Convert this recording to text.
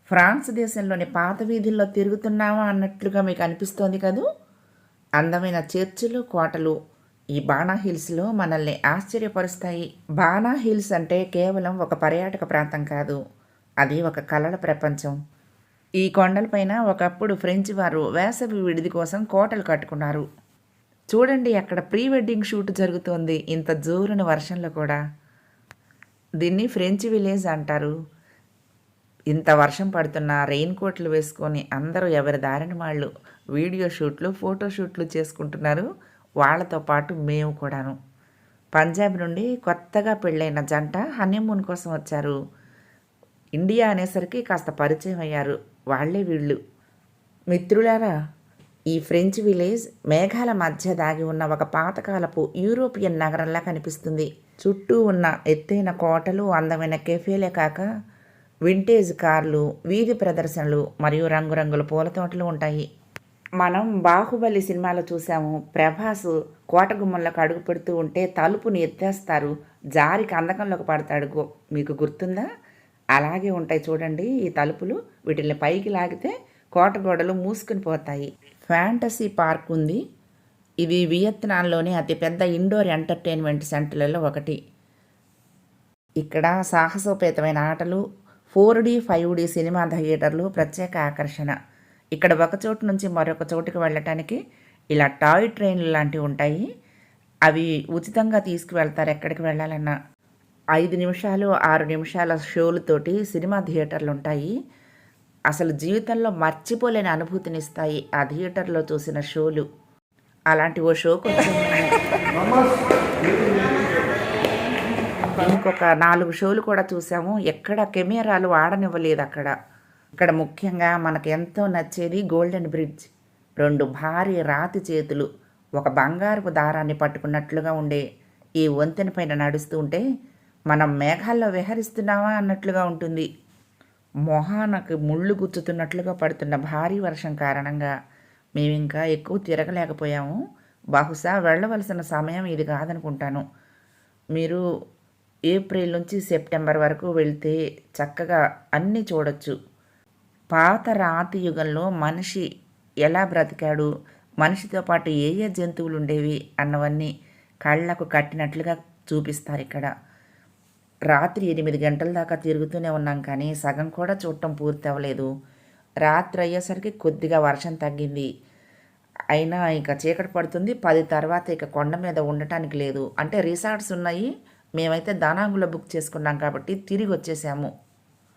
France దేశంలోని పాత వీధుల్లో తిరుగుతున్నామా అన్నట్లుగా మీకు అనిపిస్తోంది కదూ. అందమైన చర్చిలు, కోటలు ఈ బాణా హిల్స్లో మనల్ని ఆశ్చర్యపరుస్తాయి. బాణా హిల్స్ అంటే కేవలం ఒక పర్యాటక ప్రాంతం కాదు, అది ఒక కళల ప్రపంచం. ఈ కొండలపైన ఒకప్పుడు ఫ్రెంచ్ వారు వేసవి విడిది కోసం కోటలు కట్టుకున్నారు. చూడండి, అక్కడ ప్రీ వెడ్డింగ్ షూట్ జరుగుతోంది ఇంత జోరున వర్షంలో కూడా. దీన్ని ఫ్రెంచ్ విలేజ్ అంటారు. ఇంత వర్షం పడుతున్నా రెయిన్ కోట్లు వేసుకొని అందరూ ఎవరి దారిన వాళ్ళు వీడియో షూట్లు, ఫోటో షూట్లు చేసుకుంటున్నారు. వాళ్ళతో పాటు మేము కూడాను. పంజాబ్ నుండి కొత్తగా పెళ్ళైన జంట హనీమూన్ కోసం వచ్చారు. ఇండియా అనేసరికి కాస్త పరిచయం అయ్యారు. వాళ్ళే వీళ్ళు. మిత్రులారా, ఈ ఫ్రెంచ్ విలేజ్ మేఘాల మధ్య దాగి ఉన్న ఒక పాతకాలపు యూరోపియన్ నగరంలా కనిపిస్తుంది. చుట్టూ ఉన్న ఎత్తైన కోటలు, అందమైన కెఫేలే కాక వింటేజ్ కార్లు, వీధి ప్రదర్శనలు మరియు రంగురంగుల పూల తోటలు ఉంటాయి. మనం బాహుబలి సినిమాలో చూసాము, ప్రభాస్ కోటగుమ్మంలోకి అడుగు పెడుతూ ఉంటే తలుపుని ఎత్తేస్తారు, జారి కందకంలోకి పడతాడు. మీకు గుర్తుందా? అలాగే ఉంటాయి చూడండి ఈ తలుపులు. వీటిని పైకి లాగితే కోట గోడలు మూసుకుని పోతాయి. ఫ్యాంటసీ పార్క్ ఉంది. ఇది వియత్నాంలోని అతిపెద్ద ఇండోర్ ఎంటర్టైన్మెంట్ సెంటర్లలో ఒకటి. ఇక్కడ సాహసోపేతమైన ఆటలు, 4D, 5D సినిమా థియేటర్లు ప్రత్యేక ఆకర్షణ. ఇక్కడ ఒక చోటు నుంచి మరొక చోటుకి వెళ్ళటానికి ఇలా టాయ్ ట్రైన్లు లాంటివి ఉంటాయి. అవి ఉచితంగా తీసుకువెళ్తారు ఎక్కడికి వెళ్ళాలన్నా. 5 నిమిషాలు 6 నిమిషాల షోలతోటి సినిమా థియేటర్లు ఉంటాయి. అసలు జీవితంలో మర్చిపోలేని అనుభూతినిస్తాయి ఆ థియేటర్లో చూసిన షోలు. అలాంటి ఓ షోకి వచ్చాము. ఇంకొక 4 షోలు కూడా చూసాము. ఎక్కడ కెమెరాలు ఆడనివ్వలేదు అక్కడ. ఇక్కడ ముఖ్యంగా మనకు ఎంతో నచ్చేది గోల్డెన్ బ్రిడ్జ్. 2 భారీ రాతి చేతులు ఒక బంగారపు దారాన్ని పట్టుకున్నట్లుగా ఉండే ఈ వంతెన పైన నడుస్తూ ఉంటే మనం మేఘాల్లో విహరిస్తున్నామా అన్నట్లుగా ఉంటుంది. మొహానికి ముళ్ళు గుచ్చుతున్నట్లుగా పడుతున్న భారీ వర్షం కారణంగా మేము ఇంకా ఎక్కువ తిరగలేకపోయాము. బహుశా వెళ్ళవలసిన సమయం ఇది కాదనుకుంటాను. మీరు ఏప్రిల్ నుంచి సెప్టెంబర్ వరకు వెళ్తే చక్కగా అన్నీ చూడొచ్చు. పాత రాతి యుగంలో మనిషి ఎలా బ్రతికాడు, మనిషితో పాటు ఏ ఏ జంతువులు ఉండేవి అన్నవన్నీ కళ్ళకు కట్టినట్లుగా చూపిస్తారు ఇక్కడ. రాత్రి 8 గంటల దాకా తిరుగుతూనే ఉన్నాం, కానీ సగం కూడా చూడటం పూర్తి అవ్వలేదు. రాత్రి అయ్యేసరికి కొద్దిగా వర్షం తగ్గింది. అయినా ఇక చీకటి పడుతుంది. 10 తర్వాత ఇక కొండ మీద ఉండటానికి లేదు. అంటే రిసార్ట్స్ ఉన్నాయి, మేమైతే దానాంగులో బుక్ చేసుకున్నాం కాబట్టి తిరిగి వచ్చేసాము.